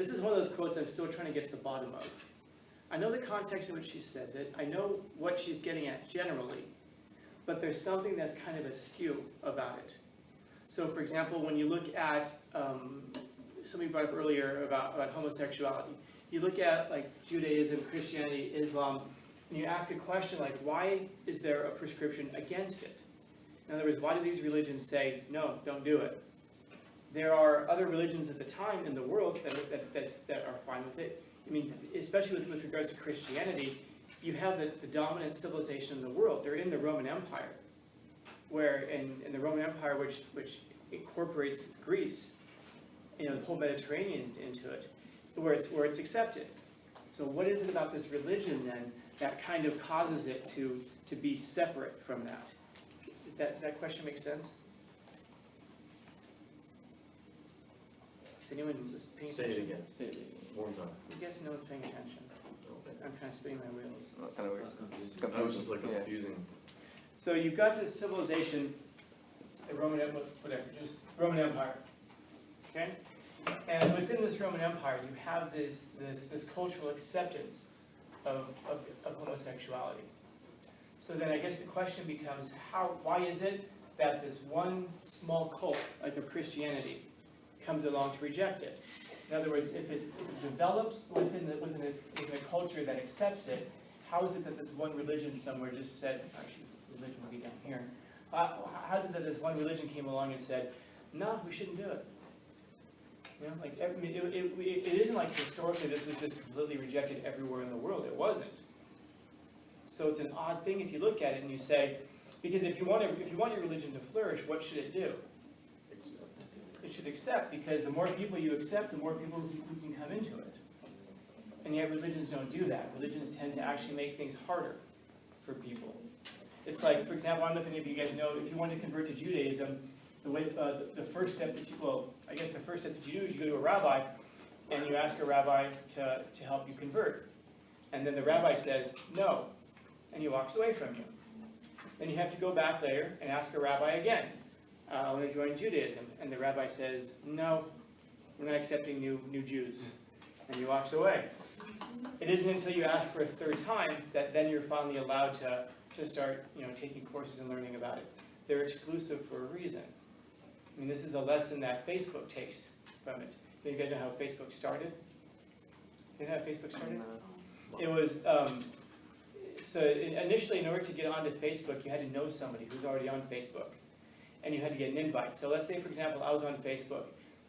this is one of those quotes I'm still trying to get to the bottom of. I know the context in which she says it. I know what she's getting at generally. But there's something that's kind of askew about it. So, for example, when you look at, somebody brought up earlier about homosexuality. You look at like Judaism, Christianity, Islam, and you ask a question like, why is there a prescription against it? In other words, why do these religions say, no, don't do it? There are other religions at the time in the world that are fine with it. I mean, especially with regards to Christianity, you have the dominant civilization in the world. They're in the Roman Empire, where in the Roman Empire, which incorporates Greece, the whole Mediterranean into it, where it's accepted. So what is it about this religion then that kind of causes it to be separate from that? Does that question make sense? Is anyone paying attention? Say it again. Say it again. One time. I guess no one's paying attention. I'm kind of spinning my wheels. Well, kind of weird. That was just like confusing. So you've got this civilization, the Roman, whatever, just Roman Empire. Okay? And within this Roman Empire, you have this cultural acceptance of homosexuality. So then I guess the question becomes, why is it that this one small cult, like of Christianity, comes along to reject it? In other words, if it's developed within a culture that accepts it, how is it that this one religion somewhere just said, actually, religion would be down here. How is it that this one religion came along and said, no, we shouldn't do it? Like it isn't like historically this was just completely rejected everywhere in the world. It wasn't. So it's an odd thing if you look at it and you say, because if you want your religion to flourish, what should it do? It should accept, because the more people you accept, the more people who can come into it. And yet religions don't do that. Religions tend to actually make things harder for people. It's like, for example, I don't know if any of you guys know, if you want to convert to Judaism, the first step that the first step that you do is you go to a rabbi and you ask a rabbi to help you convert. And then the rabbi says, no, and he walks away from you. Then you have to go back later and ask a rabbi again. I want to join Judaism. And the rabbi says, no, we're not accepting new Jews. And he walks away. It isn't until you ask for a third time that then you're finally allowed to start taking courses and learning about it. They're exclusive for a reason. I mean, this is the lesson that Facebook takes from it. You guys know how Facebook started? You know how Facebook started? It was, so initially in order to get onto Facebook, you had to know somebody who's already on Facebook. And you had to get an invite. So let's say, for example, I was on Facebook.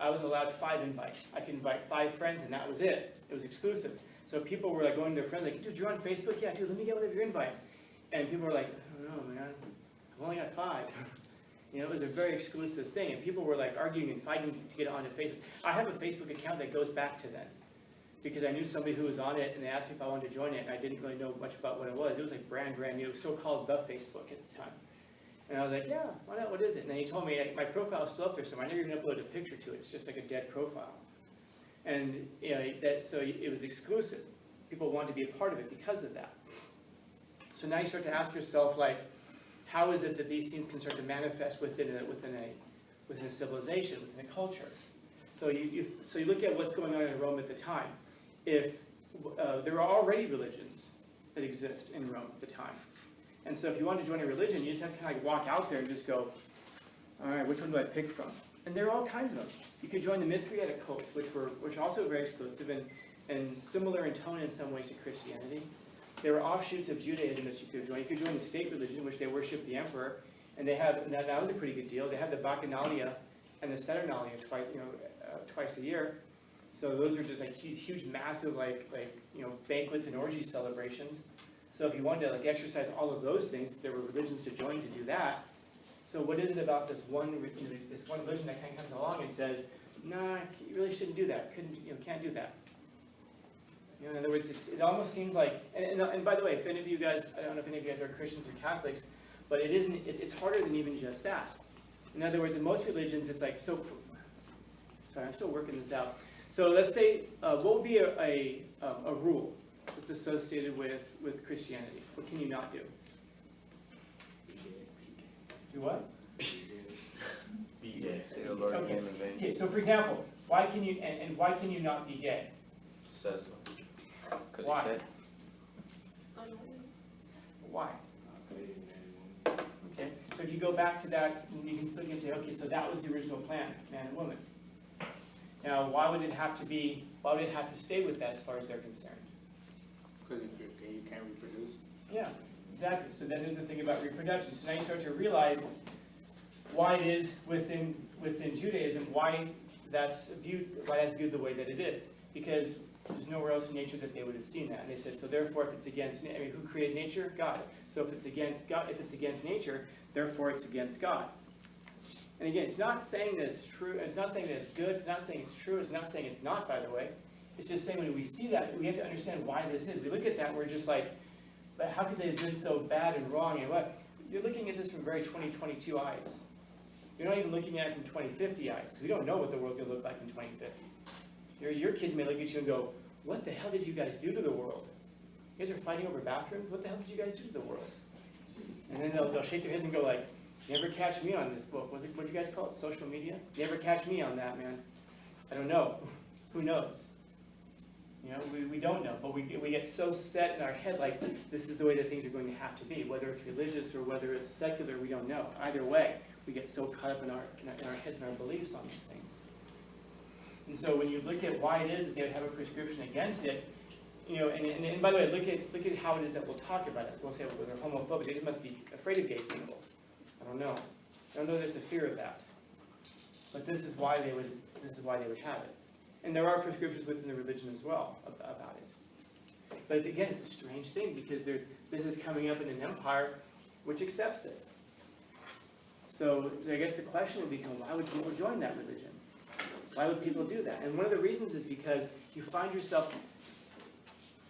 I was allowed 5 invites. I could invite 5 friends, and that was it. It was exclusive. So people were like going to their friends, like, dude, you're on Facebook? Yeah, dude, let me get one of your invites. And people were like, I don't know, man. I've only got 5. It was a very exclusive thing. And people were like arguing and fighting to get onto Facebook. I have a Facebook account that goes back to then, because I knew somebody who was on it, and they asked me if I wanted to join it, and I didn't really know much about what it was. It was like brand new. It was still called The Facebook at the time. And I was like, yeah, why not? What is it? And then he told me, my profile is still up there, so I never even uploaded a picture to it. It's just like a dead profile. And so it was exclusive. People wanted to be a part of it because of that. So now you start to ask yourself, like, how is it that these things can start to manifest within a civilization, within a culture? So you look at what's going on in Rome at the time. If there are already religions that exist in Rome at the time. And so if you want to join a religion, you just have to kind of walk out there and just go, all right, which one do I pick from? And there are all kinds of them. You could join the Mithriatic cults, which are also very exclusive and similar in tone in some ways to Christianity. There were offshoots of Judaism that you could join. You could join the state religion, which they worship the emperor, and they have, and that was a pretty good deal. They have the Bacchanalia and the Saturnalia twice a year. So those are just like huge, massive banquets and orgy celebrations. So if you wanted to exercise all of those things, there were religions to join to do that. So what is it about this one religion that kind of comes along and says, nah, you really shouldn't do that. Can't do that. In other words, it almost seems like, and by the way, if any of you guys, I don't know if any of you guys are Christians or Catholics, but it's harder than even just that. In other words, in most religions, it's like, sorry, I'm still working this out. So let's say, what would be a rule that's associated with Christianity? What can you not do? Do what? Be gay. Okay, so for example, Why can you, and why can you not be gay? Says so. Why? Said. Why? Okay, so if you go back to that, you can still say, okay, so that was the original plan, man and woman. Now, why would it have to stay with that as far as they're concerned? Because if you're gay, you can't reproduce. Yeah, exactly. So then there's the thing about reproduction. So now you start to realize why it is within Judaism, why that's viewed the way that it is. Because there's nowhere else in nature that they would have seen that. And they said, so therefore, if it's against, I mean, who created nature? God. So if it's against God, if it's against nature, therefore it's against God. And again, it's not saying that it's true, it's not saying that it's good, it's not saying it's true, it's not saying it's not, by the way. It's just saying when we see that, we have to understand why this is. We look at that and we're just like, but how could they have been so bad and wrong and what? You're looking at this from very 2022 eyes. You're not even looking at it from 2050 eyes, because we don't know what the world's going to look like in 2050. Your kids may look at you and go, what the hell did you guys do to the world? You guys are fighting over bathrooms? What the hell did you guys do to the world? And then they'll shake their heads and go like, never catch me on this book. What did you guys call it? Social media? Never catch me on that, man. I don't know. Who knows? You know, we don't know, but we get so set in our head like this is the way that things are going to have to be. Whether it's religious or whether it's secular, we don't know. Either way, we get so caught up in our heads and our beliefs on these things. And so when you look at why it is that they would have a prescription against it, you know, and by the way, look at how it is that we'll talk about it. We'll say, well, they're homophobic. They just must be afraid of gay people. I don't know. I don't know that it's a fear of that. But this is why they would have it. And there are prescriptions within the religion as well about it. But again, it's a strange thing because this is coming up in an empire which accepts it. So I guess the question would become, why would people join that religion? Why would people do that? And one of the reasons is because you find yourself,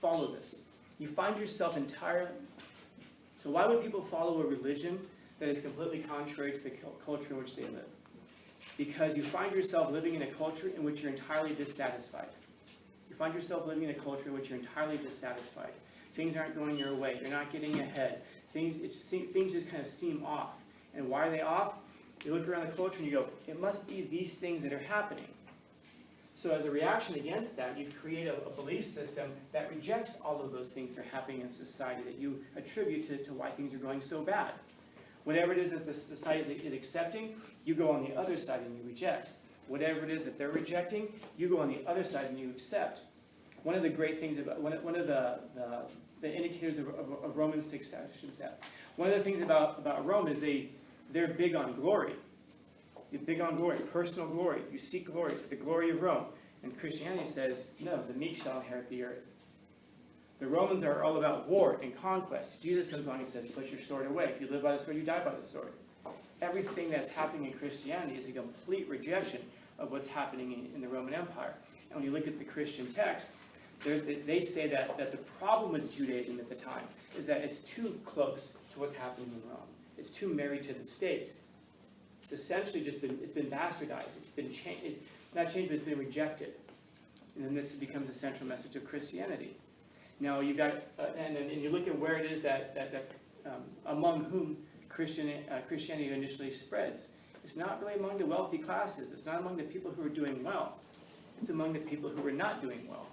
follow this, you find yourself entirely, so why would people follow a religion that is completely contrary to the culture in which they live? Because you find yourself living in a culture in which you're entirely dissatisfied. You find yourself living in a culture in which you're entirely dissatisfied. Things aren't going your way. You're not getting ahead. Things just kind of seem off. And why are they off? You look around the culture and you go, it must be these things that are happening. So as a reaction against that, you create a belief system that rejects all of those things that are happening in society that you attribute to why things are going so bad. Whatever it is that the society is accepting, you go on the other side and you reject. Whatever it is that they're rejecting, you go on the other side and you accept. One of the great things about, one of the indicators of Roman success, one of the things about Rome is they're big on glory. You're big on glory, personal glory. You seek glory for the glory of Rome. And Christianity says, no, the meek shall inherit the earth. The Romans are all about war and conquest. Jesus comes along and says, put your sword away. If you live by the sword, you die by the sword. Everything that's happening in Christianity is a complete rejection of what's happening in the Roman Empire. And when you look at the Christian texts, they say that the problem with Judaism at the time is that it's too close to what's happening in Rome. It's too married to the state. It's essentially just it's been bastardized. It's been changed, not changed, but it's been rejected. And then this becomes a central message of Christianity. Now you've got, and you look at where it is that among whom Christianity initially spreads. It's not really among the wealthy classes. It's not among the people who are doing well. It's among the people who are not doing well.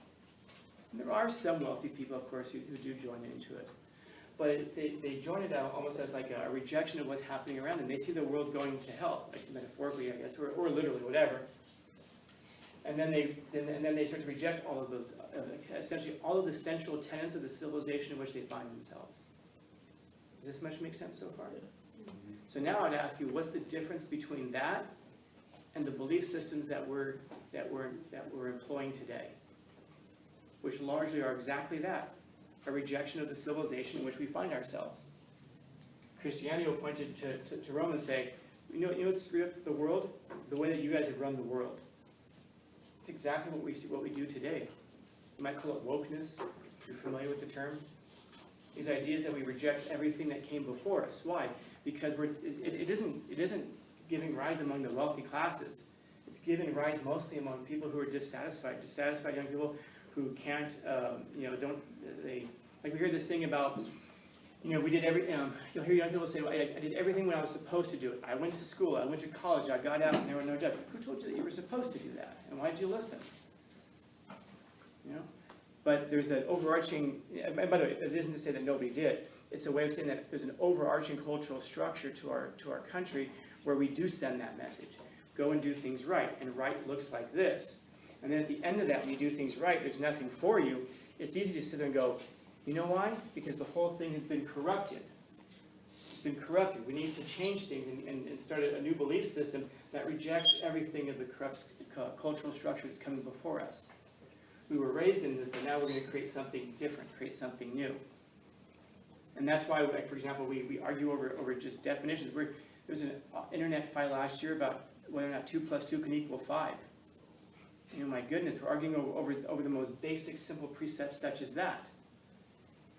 And there are some wealthy people, of course, who do join into it. But they join it out almost as like a rejection of what's happening around them. They see the world going to hell, like metaphorically, I guess, or literally, whatever. And then they start to reject all of those, essentially all of the central tenets of the civilization in which they find themselves. Does this much make sense so far? So now I'd ask you, what's the difference between that and the belief systems that we're employing today, which largely are exactly that, a rejection of the civilization in which we find ourselves. Christianity will point to Rome and say, you know what's screwed up the world? The way that you guys have run the world. It's exactly what we do today. You might call it wokeness. You're familiar with the term? These ideas that we reject everything that came before us. Why? Because it isn't giving rise among the wealthy classes. It's giving rise mostly among people who are dissatisfied young people who can't, like we hear this thing about You know, we did you'll hear young people say, well, I did everything when I was supposed to do it. I went to school, I went to college, I got out, and there were no jobs. Who told you that you were supposed to do that? And why did you listen? You know? But there's an overarching, and by the way, it isn't to say that nobody did. It's a way of saying that there's an overarching cultural structure to our country where we do send that message. Go and do things right, and right looks like this. And then at the end of that, when you do things right, there's nothing for you. It's easy to sit there and go, you know why? Because the whole thing has been corrupted. It's been corrupted. We need to change things and start a new belief system that rejects everything of the corrupt cultural structure that's coming before us. We were raised in this, but now we're going to create something different, create something new. And that's why, like, for example, we argue over just definitions. There was an internet fight last year about whether or not 2 + 2 can equal 5. You know, my goodness, we're arguing over the most basic, simple precepts such as that.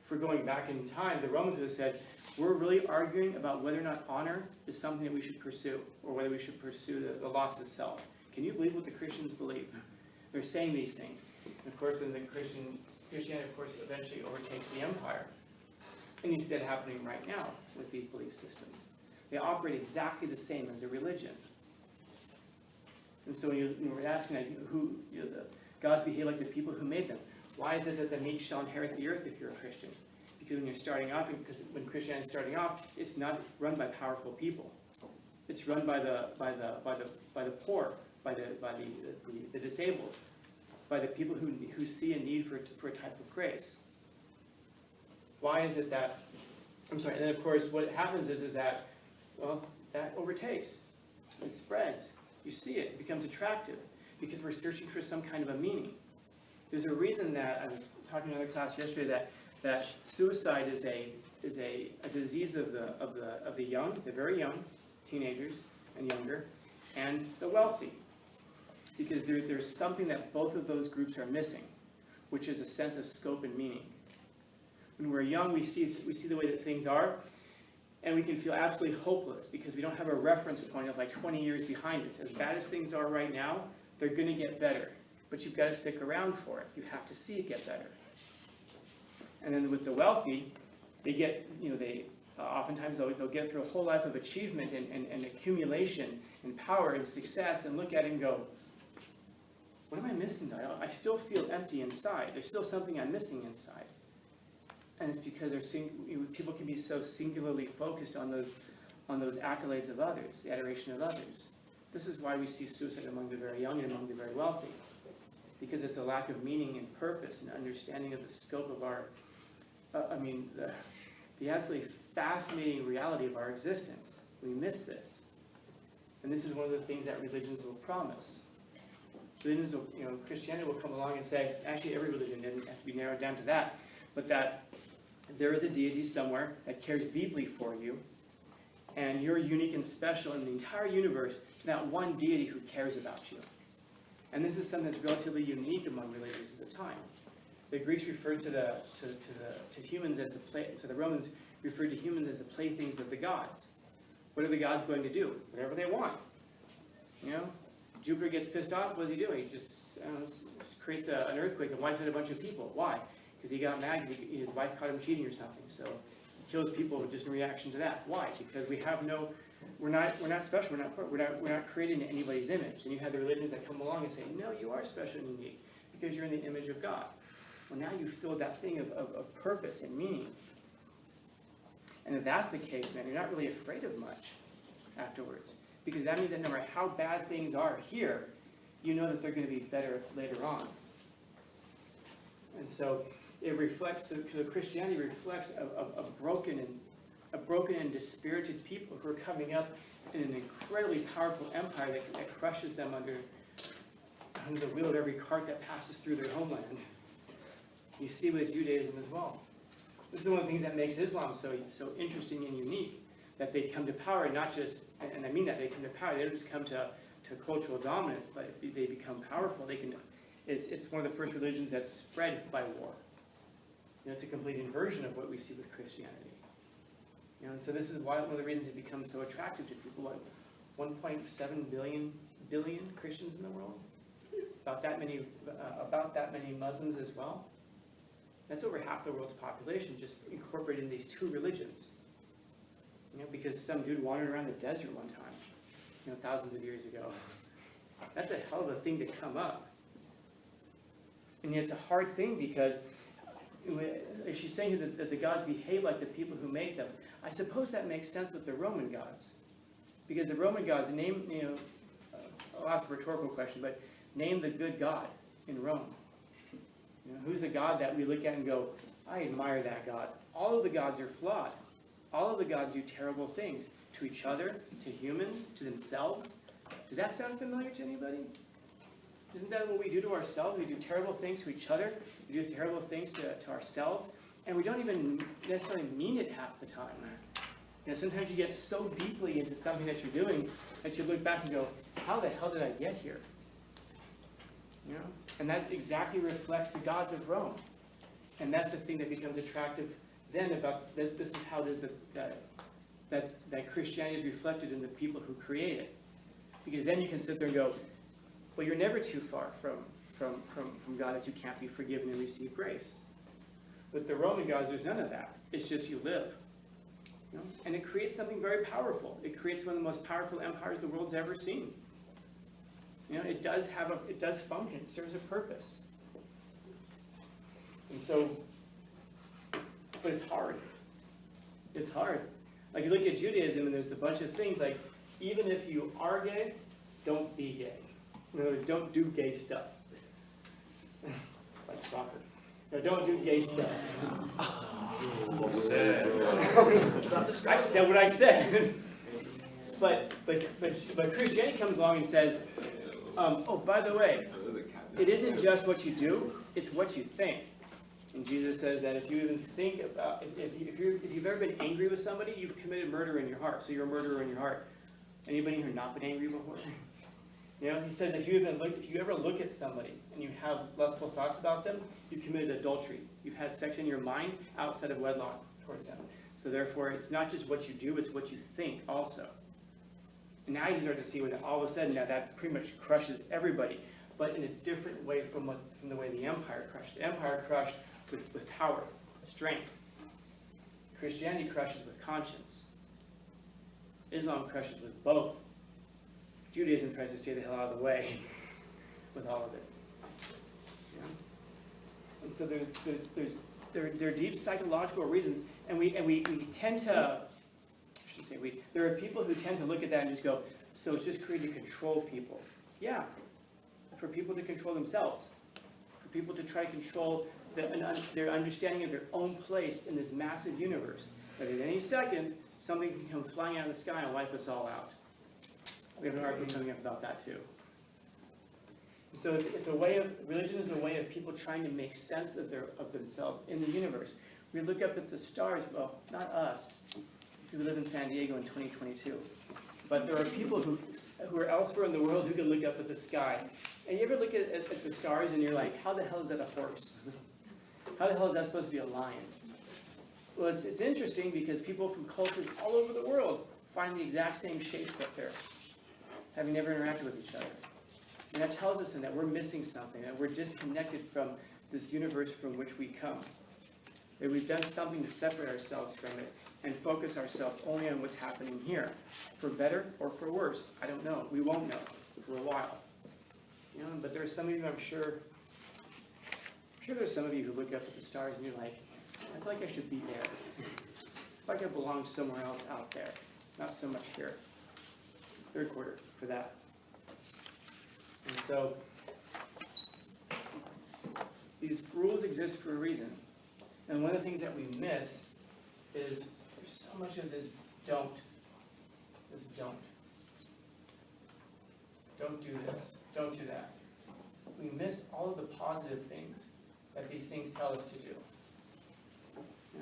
For going back in time, the Romans would have said, we're really arguing about whether or not honor is something that we should pursue, or whether we should pursue the loss of self. Can you believe what the Christians believe? They're saying these things. And of course, then the Christianity, of course, eventually overtakes the empire. And you see that happening right now with these belief systems. They operate exactly the same as a religion. And so when we're asking, like, the gods behave like the people who made them. Why is it that the meek shall inherit the earth if you're a Christian? Because when you're starting off, because when Christianity is starting off, it's not run by powerful people. It's run by the poor, by the disabled, by the people who see a need for a type of grace. Why is it that? I'm sorry. And then of course, what happens is that, well, that overtakes. It spreads. You see it. It becomes attractive because we're searching for some kind of a meaning. There's a reason that I was talking in another class yesterday that suicide is a disease of the young, the very young, teenagers and younger, and the wealthy, because there's something that both of those groups are missing, which is a sense of scope and meaning. When we're young, we see the way that things are, and we can feel absolutely hopeless because we don't have a reference point of like 20 years behind us. As bad as things are right now, they're going to get better. But you've got to stick around for it. You have to see it get better. And then with the wealthy, they get, oftentimes they'll get through a whole life of achievement and accumulation and power and success and look at it and go, what am I missing? I still feel empty inside. There's still something I'm missing inside. And it's because people can be so singularly focused on those accolades of others, the adoration of others. This is why we see suicide among the very young and among the very wealthy. Because it's a lack of meaning and purpose and understanding of the scope of our, the absolutely fascinating reality of our existence. We miss this. And this is one of the things that religions will promise. Religions will, Christianity will come along and say, actually every religion didn't have to be narrowed down to that, but that there is a deity somewhere that cares deeply for you, and you're unique and special in the entire universe to that one deity who cares about you. And this is something that's relatively unique among religions at the time. The Greeks referred to the Romans referred to humans as the playthings of the gods. What are the gods going to do? Whatever they want. Jupiter gets pissed off. What does he do? He just creates an earthquake and wipes out a bunch of people. Why? Because he got mad because his wife caught him cheating or something. So he kills people just in reaction to that. Why? Because we have no. We're not special. We're not created in anybody's image. And you have the religions that come along and say, no, you are special and unique because you're in the image of God. Well, now you feel that thing of purpose and meaning. And if that's the case, man, you're not really afraid of much afterwards. Because that means that no matter how bad things are here, you know that they're going to be better later on. And so it reflects, so Christianity reflects a broken and dispirited people who are coming up in an incredibly powerful empire that crushes them under the wheel of every cart that passes through their homeland. You see with Judaism as well. This is one of the things that makes Islam so interesting and unique, that they come to power, and not just, and I mean that, they come to power, they don't just come to cultural dominance, but they become powerful. It's one of the first religions that's spread by war. It's a complete inversion of what we see with Christianity. And so this is why one of the reasons it becomes so attractive to people. Like 1.7 billion Christians in the world, about that many Muslims as well. That's over half the world's population just incorporated in these two religions. Because some dude wandered around the desert one time, thousands of years ago. That's a hell of a thing to come up. And yet it's a hard thing because she's saying that the gods behave like the people who make them. I suppose that makes sense with the Roman gods. Because the Roman gods, I'll ask a rhetorical question, but name the good god in Rome. Who's the god that we look at and go, I admire that god. All of the gods are flawed. All of the gods do terrible things to each other, to humans, to themselves. Does that sound familiar to anybody? Isn't that what we do to ourselves? We do terrible things to each other. We do terrible things to ourselves. And we don't even necessarily mean it half the time. Sometimes you get so deeply into something that you're doing that you look back and go, how the hell did I get here? And that exactly reflects the gods of Rome. And that's the thing that becomes attractive then about this. This is how it is that Christianity is reflected in the people who create it. Because then you can sit there and go, well, you're never too far from God that you can't be forgiven and receive grace. With the Roman gods, there's none of that. It's just you live. And it creates something very powerful. It creates one of the most powerful empires the world's ever seen. It does function. It serves a purpose. And so, but it's hard. It's hard. Like you look at Judaism and there's a bunch of things like, even if you are gay, don't be gay. In other words, don't do gay stuff. Like soccer. No, don't do gay stuff. I said what I said. But Christianity comes along and says, oh, by the way, it isn't just what you do, it's what you think. And Jesus says that if you even think about, if you've ever been angry with somebody, you've committed murder in your heart. So you're a murderer in your heart. Anybody here not been angry before? He says if you ever look at somebody and you have lustful thoughts about them, you've committed adultery. You've had sex in your mind outside of wedlock towards them. So therefore, it's not just what you do, it's what you think also. And now you start to see when all of a sudden now that pretty much crushes everybody, but in a different way from the way the empire crushed. The empire crushed with power, strength. Christianity crushes with conscience. Islam crushes with both. Judaism tries to stay the hell out of the way with all of it. And so there are deep psychological reasons, and we tend to, I should say we, there are people who tend to look at that and just go, so it's just created to control people. Yeah, for people to control themselves, for people to try to control their understanding of their own place in this massive universe. But at any second, something can come flying out of the sky and wipe us all out. We have an article coming up about that too. And so it's a way of, religion is a way of people trying to make sense of themselves in the universe. We look up at the stars, well, not us, who live in San Diego in 2022. But there are people who are elsewhere in the world who can look up at the sky. And you ever look at the stars and you're like, how the hell is that a horse? How the hell is that supposed to be a lion? Well, it's interesting because people from cultures all over the world find the exact same shapes up there, having never interacted with each other. And that tells us that we're missing something, that we're disconnected from this universe from which we come. That we've done something to separate ourselves from it and focus ourselves only on what's happening here. For better or for worse, I don't know. We won't know for a while. But there are some of you, I'm sure there's some of you who look up at the stars and you're like, I feel like I should be there. I feel like I belong somewhere else out there, not so much here. Third quarter for that. And so, these rules exist for a reason. And one of the things that we miss is there's so much of this don't. This don't. Don't do this. Don't do that. We miss all of the positive things that these things tell us to do.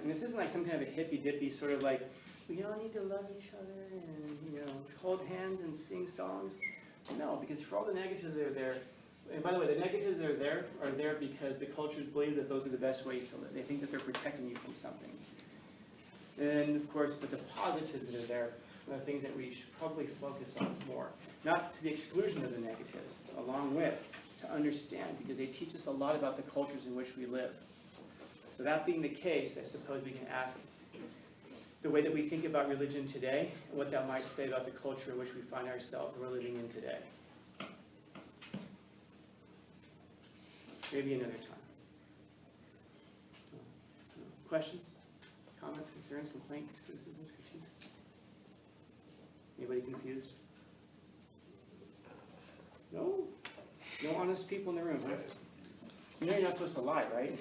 And this isn't like some kind of a hippy-dippy sort of like, we all need to love each other and, hold hands and sing songs. No, because for all the negatives that are there, and by the way, the negatives that are there because the cultures believe that those are the best ways to live. They think that they're protecting you from something. And of course, but the positives that are there are the things that we should probably focus on more. Not to the exclusion of the negatives, along with, to understand, because they teach us a lot about the cultures in which we live. So that being the case, I suppose we can ask the way that we think about religion today, and what that might say about the culture in which we find ourselves and we're living in today. Maybe another time. Questions, comments, concerns, complaints, criticisms, critiques? Anybody confused? No? No honest people in the room, huh? You know you're not supposed to lie, right?